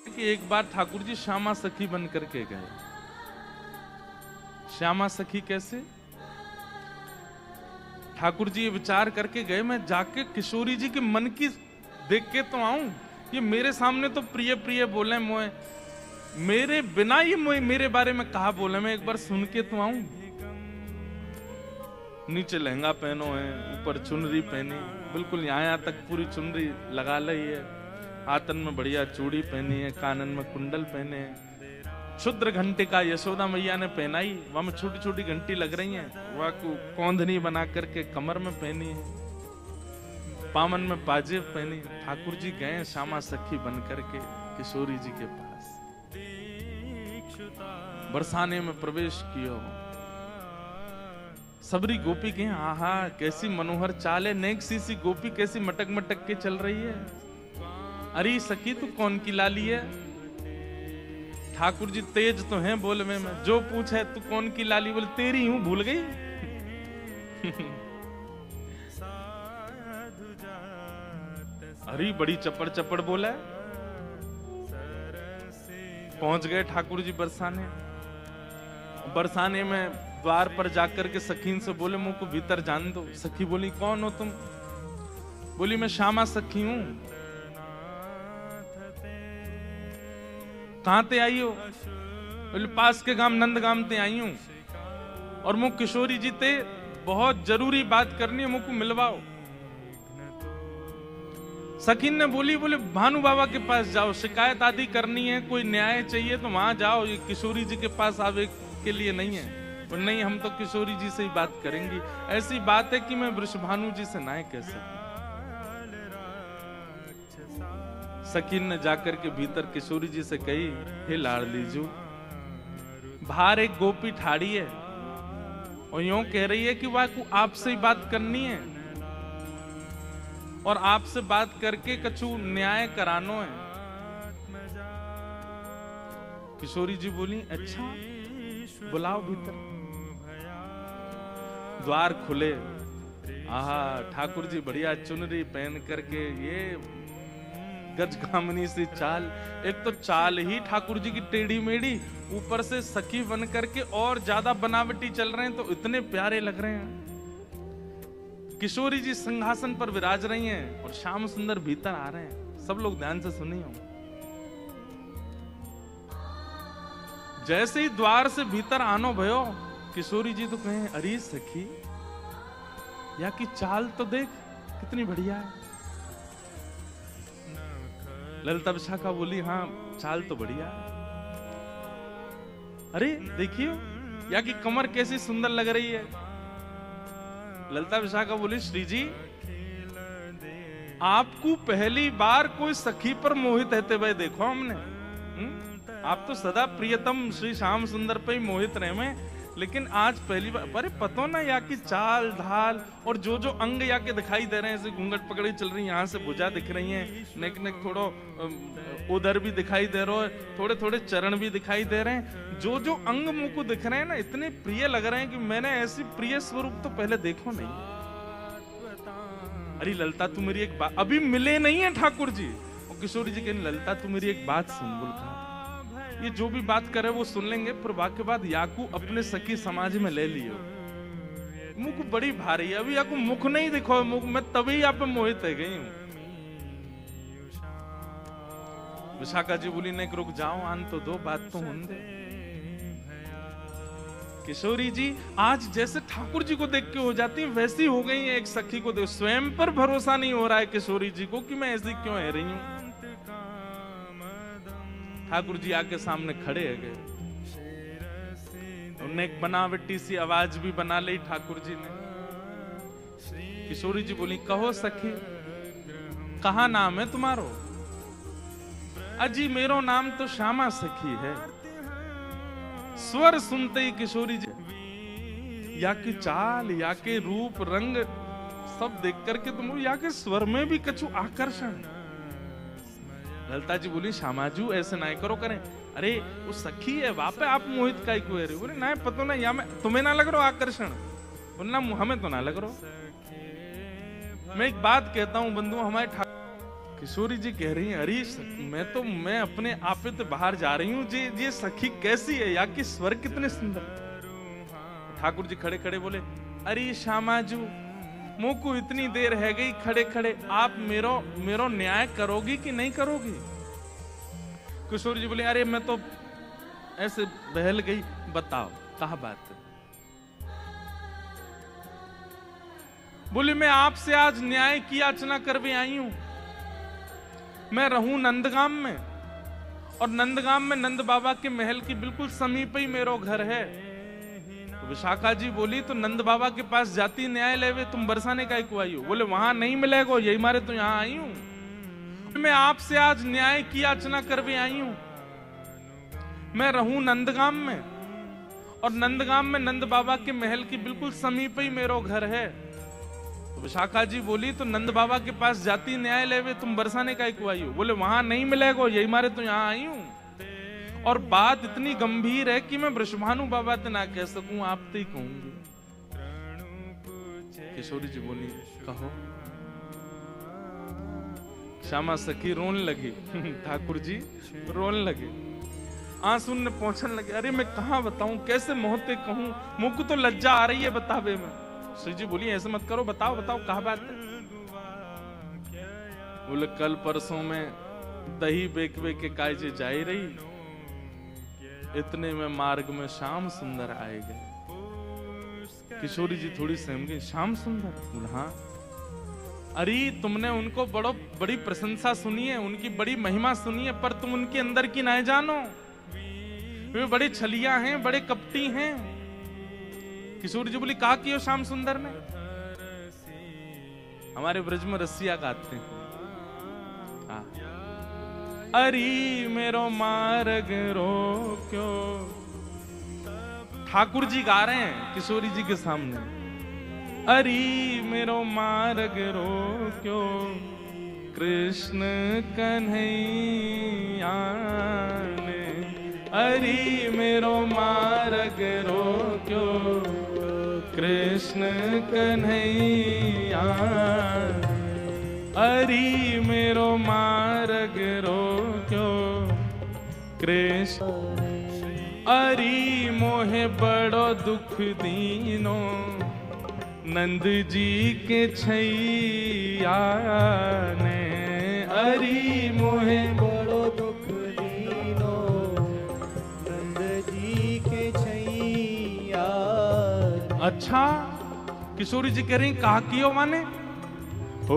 कि एक बार ठाकुर जी श्यामा सखी बन करके गए। श्यामा सखी कैसे? ठाकुर जी विचार करके गए, मैं जाके किशोरी जी के मन की देख के तो आऊं। ये मेरे सामने तो प्रिय प्रिय बोले, मोए मेरे बिना ये मेरे बारे में कहा बोले, मैं एक बार सुन के तो आऊं। नीचे लहंगा पहनो है, ऊपर चुनरी पहनी, बिल्कुल यहाँ तक पूरी चुनरी लगा ली है, हाथन में बढ़िया चूड़ी पहनी है, कानन में कुंडल पहने हैं, क्षुद्र घंटे का यशोदा मैया ने पहनाई, वहां में छोटी छोटी घंटी लग रही हैं, वह को कौंधनी बना करके कमर में पहनी है, पामन में पाजेब पहनी। ठाकुर जी गए श्यामा सखी बन करके किशोरी जी के पास, बरसाने में प्रवेश किया। सबरी गोपी के आहा कैसी मनोहर चाल है, नेक सी गोपी कैसी मटक मटक के चल रही है। अरे सखी तू कौन की लाली है? ठाकुर जी तेज तो हैं बोल में, जो पूछे तू कौन की लाली, बोले तेरी हूं, भूल गई। अरे बड़ी चपड़ चपड़ बोला है। पहुंच गए ठाकुर जी बरसाने। बरसाने में द्वार पर जाकर के सखीन से बोले, मुझको भीतर जान दो। सखी बोली कौन हो तुम? बोली मैं श्यामा सखी हूं। कहां ते आई हो? बोले पास के गांव नंदगाम ते आई हूं, और मुझ किशोरी जी ते बहुत जरूरी बात करनी है, मुझको मिलवाओ। सखीन ने बोली भानु बाबा के पास जाओ, शिकायत आदि करनी है, कोई न्याय चाहिए तो वहां जाओ, ये किशोरी जी के पास आवे के लिए नहीं है। और नहीं, हम तो किशोरी जी से ही बात करेंगी, ऐसी बात है कि मैं वृषभानु जी से ना कह सकूं। सकीन ने जाकर के भीतर किशोरी जी से कही, हे लाडली जू, बाहर एक गोपी ठाड़ी है और यूं कह रही है कि वह को आपसे ही बात करनी है, और आपसे बात करके कछु न्याय करानो है। किशोरी जी बोली अच्छा बुलाओ भीतर। द्वार खुले, आहा ठाकुर जी बढ़िया चुनरी पहन करके, ये गजगामिनी सी चाल, एक तो चाल ही ठाकुर जी की टेढ़ी मेढ़ी, ऊपर से सखी बन करके और ज्यादा बनावटी चल रहे हैं, तो इतने प्यारे लग रहे हैं। किशोरी जी सिंहासन पर विराज रही हैं और श्याम सुंदर भीतर आ रहे हैं। सब लोग ध्यान से सुनिए। जैसे ही द्वार से भीतर आनो भयो, किशोरी जी तो कहें, अरे सखी या की चाल तो देख कितनी बढ़िया है। ललिता विशाखा बोली हाँ चाल तो बढ़िया है। अरे देखिए या की कमर कैसी सुंदर लग रही है। ललिता विशाखा बोली श्री जी, आपको पहली बार कोई सखी पर मोहित रहते हुए देखो हमने। आप तो सदा प्रियतम श्री श्याम सुंदर पे ही मोहित रहे में, लेकिन आज पहली बार। अरे पतो ना या की चाल ढाल और जो जो अंग या के दिखाई दे रहे हैं, ऐसे घूंघट पकड़ी चल रही है, यहाँ से भुजा दिख रही है, नेक नेक थोड़ो उधर भी दिखाई दे रहा है, थोड़े थोड़े चरण भी दिखाई दे रहे हैं, जो जो अंग मुंह को दिख रहे हैं ना, इतने प्रिय लग रहे हैं कि मैंने ऐसी प्रिय स्वरूप तो पहले देखो नहीं। अरे ललिता तू मेरी एक बात, अभी मिले नहीं है ठाकुर जी। और किशोरी जी कहने, ललिता तू मेरी एक बात सुन। बोल कहा, ये जो भी बात करे वो सुन लेंगे, पर वाक्य बाद याकू अपने सखी समाज में ले लियो। मुख बड़ी भारी है, अभी याकू मुख नहीं दिखो, मुख मैं तभी यहाँ पे मोहित है गई हूं। विशाखा जी बोली नहीं रुक जाओ, आन तो दो, बात तो होने दे। किशोरी जी आज जैसे ठाकुर जी को देख के हो जाती है, वैसी हो गई है एक सखी को देख। स्वयं पर भरोसा नहीं हो रहा है किशोरी जी को कि मैं ऐसी क्यों है रही हूं। ठाकुर जी आके सामने खड़े है गए, उन्हें एक बनावटी सी आवाज भी बना ली ठाकुर जी ने। किशोरी जी बोली कहो सखी, कहा नाम है तुम्हारो? अजी मेरो नाम तो श्यामा सखी है। स्वर सुनते ही किशोरी जी या की चाल या के रूप रंग सब देख करके तुम या के स्वर में भी कछु आकर्षण। ललिता जी बोली श्यामाजू ऐसे ना करो करें। अरे वो सखी है वहां पे आप मोहित का को है। बोले ना पता ना, या मैं तुम्हें ना लग रहा आकर्षण, बोलना हमें तो ना लग रहा। मैं एक बात कहता हूं बंधु, हमारे किशोरी जी कह रही हैं, अरे मैं अपने आप पे बाहर जा रही हूँ, ये सखी कैसी है, या कि स्वर कितने सुंदर। ठाकुर जी खड़े खड़े बोले, अरे श्यामाजू मुंह को इतनी देर है गई खड़े खड़े, आप मेरो न्याय करोगी कि नहीं करोगी। किशोरी जी बोले, अरे मैं तो ऐसे बहल गई, बताओ कहा बात है। बोले, मैं आपसे आज न्याय की याचना करवे आई हूं। मैं रहूं नंदगाम में, और नंदगाम में नंद बाबा के महल की बिल्कुल समीप ही मेरो घर है। तो विशाखा जी बोली, तो नंद बाबा के पास जाती न्याय लेवे, तुम बरसाने का क्यों आई हो। बोले, वहां नहीं मिलेगा, यही मारे तो यहां आई हूं। मैं आपसे आज न्याय की याचना करवे आई हूं। मैं रहूं नंदगाम में, और नंदगाम में नंद बाबा के महल की बिल्कुल समीप ही मेरो घर है। तो विशाखा जी बोली, तो नंद बाबा के पास जाती न्याय लेवे, तुम बरसाने का क्यों आई हो। बोले, वहां नहीं मिलेगा, यही मारे तो यहां आई हूं। और बात इतनी गंभीर है कि मैं वृषभानु बाबा ते ना कह सकूं, आप ते ही कहूंगी। किशोरी जी बोली, कहो। श्यामा सखी रोने लगी, ठाकुर जी रोने लगे, आंसू ने पहुंचने लगे। अरे मैं कहां बताऊं, कैसे मोहते कहूं, मुंह को तो लज्जा आ रही है बतावे में। श्री जी बोली, ऐसे मत करो, बताओ बताओ कहा बात है। बोले, कल परसों में दही बेक के कायजे जाई रही, इतने में मार्ग में श्याम सुंदर आए गए। किशोरी जी थोड़ी सहम गई, श्याम सुंदर। बोले, हाँ। अरे तुमने उनको बड़ी प्रशंसा सुनी है, उनकी बड़ी महिमा सुनी है, पर तुम उनके अंदर की ना जानो। वे बड़े छलिया हैं, बड़े कपटी हैं। किशोरी जी बोली, कहा कियो श्याम सुंदर ने। हमारे ब्रज में रसिया गाते हैं, अरे मेरो मार्ग रोक्यो। ठाकुर जी गा रहे हैं किशोरी जी के सामने, अरे मेरो मार्ग रोक्यो, कृष्ण कन्हैया ने। अरे मेरो मार्ग रोक्यो, कृष्ण कन्हैया। अरे मेरो मार्ग रोक्यो, कृष्ण। अरे मोहे बड़ो दुख दीनो, नंद जी के छैया ने। अरे मोहे बड़ो दुख दीनो, नंद जी के छैया। अच्छा, किशोरी जी कह रही, कहा कियो माने। ओ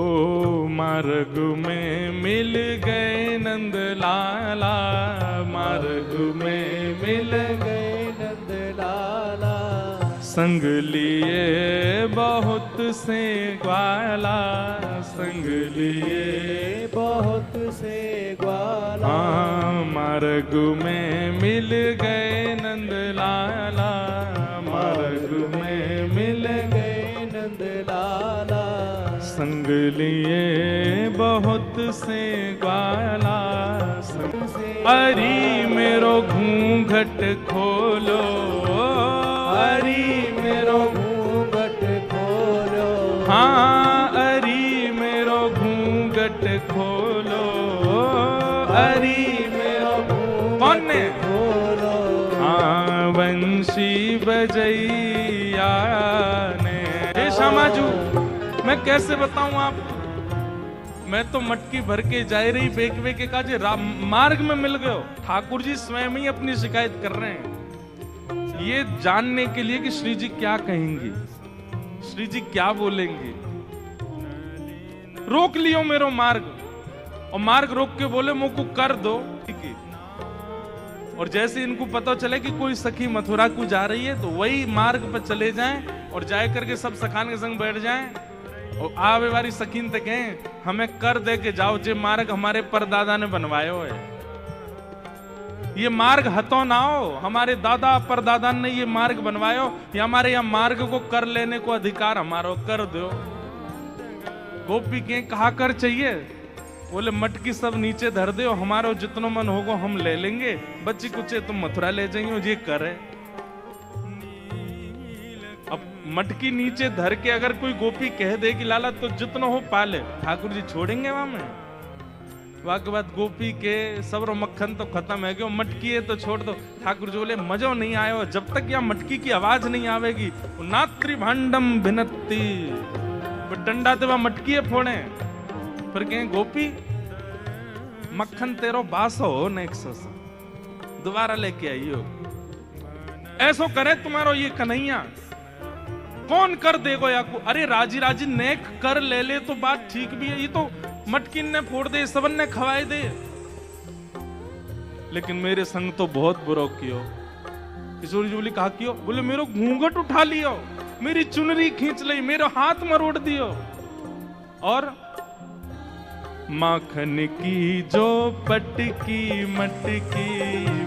मार्ग में मिल गए नंद लाला, मार्ग में मिल गए नंद लाला। संग लिए बहुत से ग्वाला, संग लिए बहुत से ग्वाला। हाँ, मार्ग में मिल गए नंद लाला, मार्ग में मिल गए नंद लाला। संग लिए बहुत से ग्वाला। अरे मेरो घूंघट खोलो, अरे मेरो घूंघट खोलो। हाँ, अरे मेरो घूंघट खोलो, अरे मेरो कौन ने खोलो। हाँ, वंशी बजैया ने। हे श्यामाजू, मैं कैसे बताऊं आप, मैं तो मटकी भर के जा रही बेक के काजे मार्ग में मिल गए। ठाकुर जी स्वयं ही अपनी शिकायत कर रहे हैं, ये जानने के लिए कि श्री जी क्या कहेंगी, श्री जी क्या बोलेंगे। रोक लियो मेरो मार्ग, और मार्ग रोक के बोले मुझको कर दो। और जैसे इनको पता चले कि कोई सखी मथुरा को जा रही है, तो वही मार्ग पर चले जाएं और जाए करके सब सखान के संग बैठ जाएं और आवे वाली सकीन तक हैं, हमें कर दे के जाओ, जे मार्ग हमारे परदादा ने बनवायो है। ये मार्ग हतो ना हो, हमारे दादा परदादा ने ये मार्ग बनवायो, ये हमारे यहाँ मार्ग को कर लेने को अधिकार हमारो, कर दो। गोपी के कहा कर चाहिए, बोले मटकी सब नीचे धर दो, हमारो जितनो मन होगो हम ले लेंगे, बच्ची कुचे तुम मथुरा ले जाइयो, ये करे। अब मटकी नीचे धर के अगर कोई गोपी कह दे कि लाला तो जितना हो पाले, ठाकुर जी छोड़ेंगे वहां में। वाके बाद गोपी के सबरो मक्खन तो खत्म है गयो, मटकी है तो छोड़ दो। ठाकुर जी बोले मजो नहीं आयो, जब तक यहाँ मटकी की आवाज नहीं आवेगी। नात्री भांडम भिनती, डंडा ते वह मटकी है फोड़े। फिर कहें गोपी मक्खन तेरो बासो हो नेक्सस, दोबारा लेके आइयो। ऐसो करे तुम्हारो ये कन्हैया, कौन कर देगो या को? अरे राजी राजी नेक कर ले ले तो बात ठीक भी है, ये तो मटकिन ने फोड़ दे, सबन ने खवाए दे, लेकिन मेरे संग तो बहुत बुरो कियो। किशोरी जी बोली कहा कियो? बोले मेरो घूंघट उठा लियो, मेरी चुनरी खींच ली, मेरा हाथ मरोड़ दियो, और माखन की जो पटकी मटकी,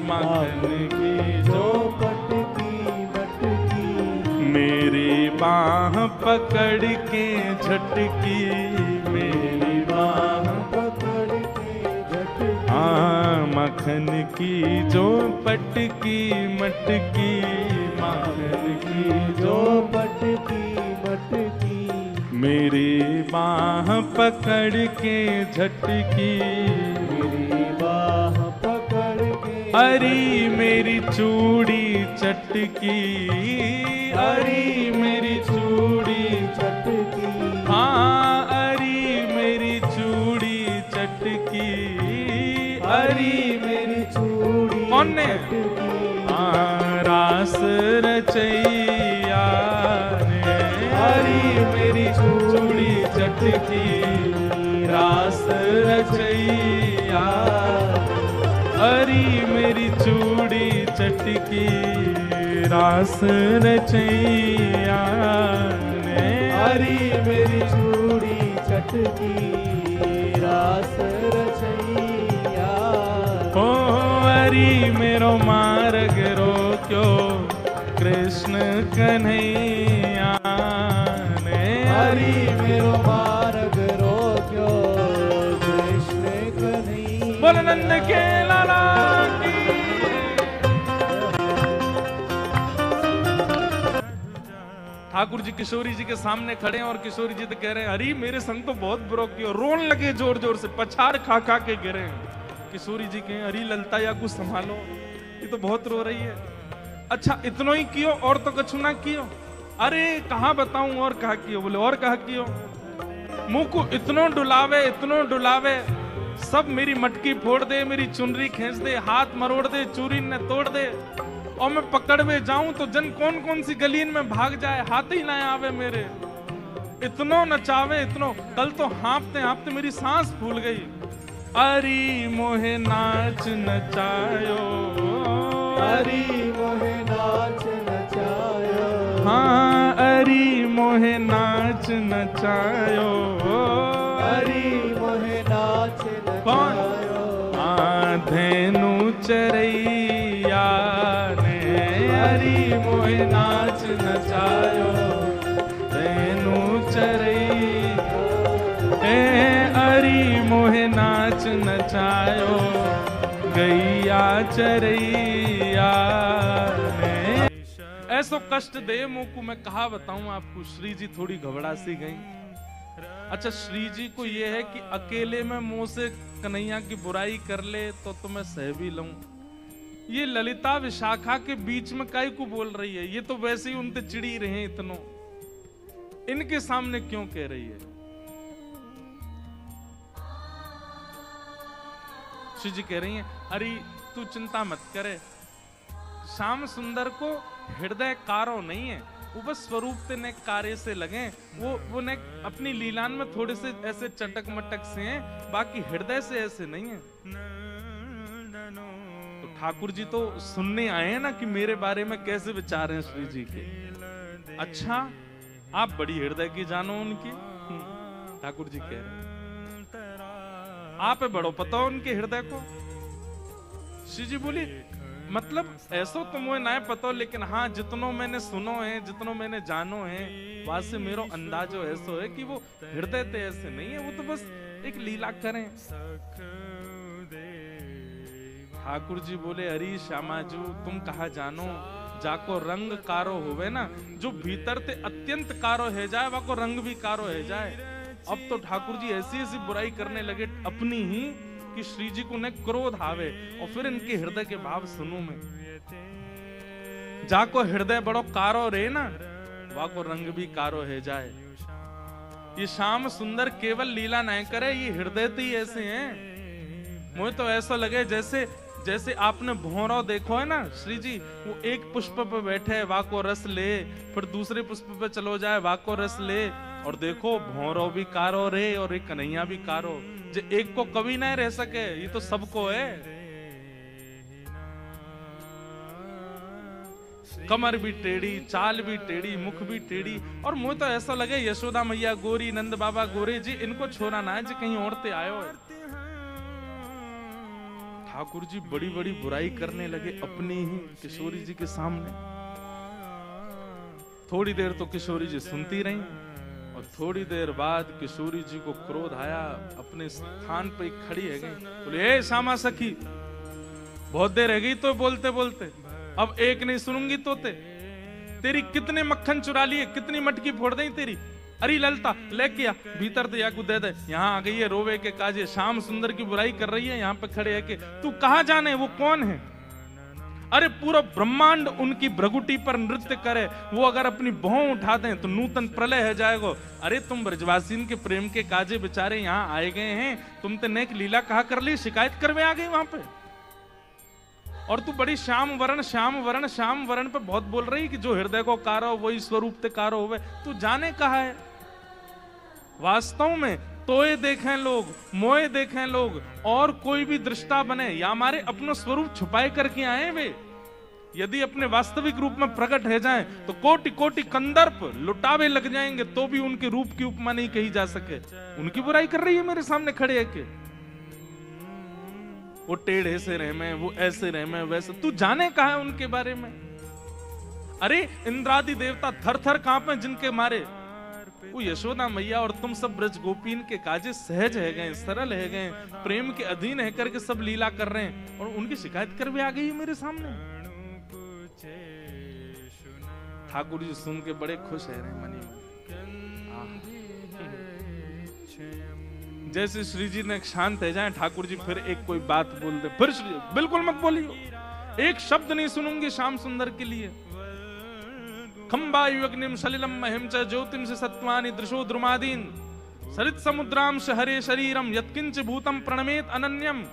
माखन की जो पटकी मटकी, मेरी बाह पकड़ के झटकी, मेरी बाह पकड़ के झटकी। हाँ माखन की जो पटकी मटकी, माखन की जो पटकी मटकी, मेरी बाह पकड़ के झटकी, मेरी बाह पकड़ के। अरी मेरी चूड़ी चटकी, अरी मेरी चूड़ी चटकी। हाँ अरी मेरी चूड़ी चटकी, अरी मेरी चूड़ी। कौन ने? हाँ रास रचैया ने, अरी मेरी चूड़ी चटकी, रास रचैया, अरी मेरी चूड़ी चटकी, रास रचैया ने, अरी मेरी चूड़ी चटकी, रास रचैया। ओ अरी मेरो मार्ग रोक्यो कृष्ण कन्हैया ने, अरी मेरो मार्ग रोक्यो कृष्ण कन्हैया। बोल नंद के लाला की। ठाकुर जी किशोरी जी के सामने खड़े हैं और किशोरी जी तो कह रहे हैं अरे मेरे संग तो बहुत बुरो किया, रोन लगे जोर जोर से, पछाड़ खा खा के गिरे। किशोरी जी कहें अरे ललता या कुछ संभालो, ये तो बहुत रो रही है। अच्छा इतनो ही कियो और तो कछु ना कियो? अरे कहाँ बताऊं और कहा कियो? बोले और कहा कियो? मुंह को इतनो डुलावे, इतनो डुलावे, सब मेरी मटकी फोड़ दे, मेरी चुनरी खींच दे, हाथ मरोड़ दे, चूरी ने तोड़ दे, और मैं पकड़ में जाऊं तो जन कौन कौन सी गलीन में भाग जाए, हाथ ही ना आवे मेरे। इतनो नचावे इतनो, कल तो हाँपते हाँपते मेरी सांस फूल गई। अरी मोहे नाच नचायो, अरी मोहे नाच नचायो। हाँ अरी मोहे नाच नचायो, अरी मोहे नाच नचायो। हाँ धेनु चरैया ने, अरी मोहे नाच नचायो, धेनु चरैया। अरी मोहे नाच नचायो, गैया चरैया ने। ऐसो कष्ट दे मुंह को, मैं कहा बताऊं आपको। श्री जी थोड़ी घबरा सी गई। अच्छा श्री जी को ये है कि अकेले में मुंह से कन्हैया की बुराई कर ले तो मैं सह भी लूं। ये ललिता विशाखा के बीच में काई को बोल रही है? ये तो वैसे ही उनसे चिड़ी रहे इतनो, इनके सामने क्यों कह रही है? श्री जी कह रही हैं अरे तू चिंता मत करे, श्याम सुंदर को हृदय कारो नहीं है, वो बस स्वरूप ते ने कार्य से लगे, वो ने अपनी लीलान में थोड़े से ऐसे चटक मटक से हैं, बाकी हृदय से ऐसे नहीं है। तो ठाकुर जी तो सुनने आए हैं ना कि मेरे बारे में कैसे विचार हैं श्री जी के। अच्छा आप बड़ी हृदय की जानो उनकी। ठाकुर जी कह रहे हैं आप बड़ो पता हो उनके हृदय को। श्री जी बोली मतलब ऐसो तो मुझे ना पता, लेकिन हाँ जितनो मैंने सुनो है, जितनो मैंने जानो है, वहां से मेरो अंदाजो ऐसो है कि वो हृदय ते ऐसे नहीं है, वो तो बस एक लीला करें। ठाकुर जी बोले अरे श्यामाजू तुम कहा जानो, जाको रंग कारो होवे ना, जो भीतर ते अत्यंत कारो है जाए वाको रंग भी कारो है जाए। अब तो ठाकुर जी ऐसी ऐसी बुराई करने लगे अपनी ही कि श्री जी को न क्रोध आवे और फिर इनके हृदय के भाव सुनूं मैं। जाको हृदय बड़ो कारो रे ना, वाको रंग भी कारो है जाए। ये श्याम सुंदर केवल लीला नहीं करे, ये हृदय तो ही ऐसे हैं। मुझे तो ऐसा लगे जैसे जैसे आपने भौरा देखो है ना, श्री जी वो एक पुष्प पे बैठे वाको रस ले, फिर दूसरे पुष्प पे चलो जाए वाको रस ले, और देखो भौरो भी कारो रे और एक कन्हैया भी कारो। जो एक को कभी नहीं रह सके, ये तो सबको है। कमर भी टेढ़ी, चाल भी टेढ़ी, मुख भी टेढ़ी, और मुझे तो ऐसा लगे यशोदा मैया गोरी, नंद बाबा गोरे जी, इनको छोड़ा ना है जी कहीं औरतें आयो है। ठाकुर जी बड़ी बड़ी बुराई करने लगे अपनी ही किशोरी जी के सामने। थोड़ी देर तो किशोरी जी सुनती रही, और थोड़ी देर बाद किशोरी जी को क्रोध आया, अपने स्थान पे खड़ी है गई, बोले ए श्यामा सखी, बहुत देर है गई तो बोलते बोलते, अब एक नहीं सुनूंगी तो तेरी कितने मक्खन चुरा लिए, कितनी मटकी फोड़ दी तेरी। अरे ललता लेके आ, भीतर तो या को दे दे। यहाँ आ गई है रोवे के काजे, श्याम सुंदर की बुराई कर रही है, यहाँ पे खड़े है के तू कहाँ जाने, वो कौन है? अरे पूरा ब्रह्मांड उनकी भ्रगुटी पर नृत्य करे, वो अगर अपनी भौं उठा दें तो नूतन प्रलय है जाएगा। अरे तुम ब्रजवासीन के प्रेम के काजे बेचारे यहाँ आए गए हैं, तुम तो नेक लीला कहा कर ली, शिकायत करवे आ गई वहां पे। और तू बड़ी श्याम वरण श्याम वरण श्याम वरण पे बहुत बोल रही कि जो हृदय को कारो वही स्वरूप ते कारो होवे। तू जाने कहा है वास्तव में तोए देखें लोग, मोए देखें लोग, और कोई भी दृष्टा बने या हमारे अपना स्वरूप छुपाए करके आए वे, यदि अपने वास्तविक रूप में प्रकट हो जाएं तो कोटि कोटि कंदर्प लुटावे लग जाएंगे, तो भी उनके रूप की उपमा नहीं कही जा सके। उनकी बुराई कर रही है मेरे सामने खड़े है के वो टेढ़े से रह में, वो ऐसे रह में, वैसे। तू जाने कहा है उनके बारे में? अरे इंद्रादि देवता थर थर कांपे जिनके मारे, वो यशोदा मैया और तुम सब ब्रज गोपीन के काजे सहज है गए, सरल है गए, प्रेम के अधीन है करके सब लीला कर रहे हैं, और उनकी शिकायत कर भी आ गई है मेरे सामने। ठाकुर जी सुन के बड़े खुश है रहे मनी में। जैसे श्री जी ने शांत है जाए, ठाकुर जी फिर एक कोई बात बोल दे, फिर श्री बिल्कुल मत बोलियो, एक शब्द नहीं सुनूंगी श्याम सुंदर के लिए। खंबायु अग्निम सलिलम महिम च ज्योतिम से सत्वानि दृशो द्रुमादीन सरित समुद्राम हरे शरीरम यत्किंच भूतम प्रणमेत अनन्यम।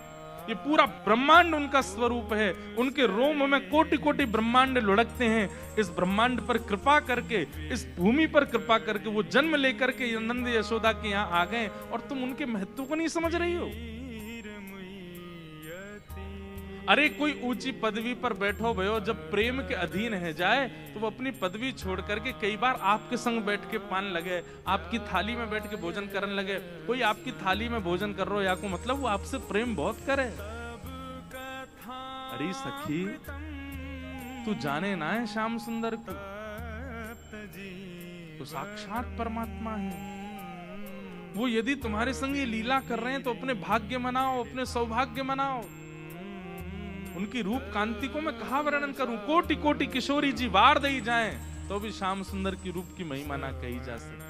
ये पूरा ब्रह्मांड उनका स्वरूप है, उनके रोम में कोटि कोटि ब्रह्मांड लुढ़कते हैं। इस ब्रह्मांड पर कृपा करके, इस भूमि पर कृपा करके वो जन्म लेकर के नंद यशोदा के यहाँ आ गए, और तुम उनके महत्व को नहीं समझ रही हो। अरे कोई ऊंची पदवी पर बैठो भयो, जब प्रेम के अधीन है जाए तो वो अपनी पदवी छोड़ करके कई बार आपके संग बैठ के पान लगे, आपकी थाली में बैठ के भोजन करने लगे। कोई आपकी थाली में भोजन कर रहा हो या को मतलब वो आपसे प्रेम बहुत करे। अरे सखी तू जाने ना है श्याम सुंदर को, तो साक्षात परमात्मा है वो। यदि तुम्हारे संग ये लीला कर रहे हैं तो अपने भाग्य मनाओ, अपने सौभाग्य मनाओ। उनकी रूप कांति को मैं कहा वर्णन करूं, कोटि कोटि किशोरी जी वार दई जाएं तो भी श्याम सुंदर की रूप की महिमा ना कही जा सके।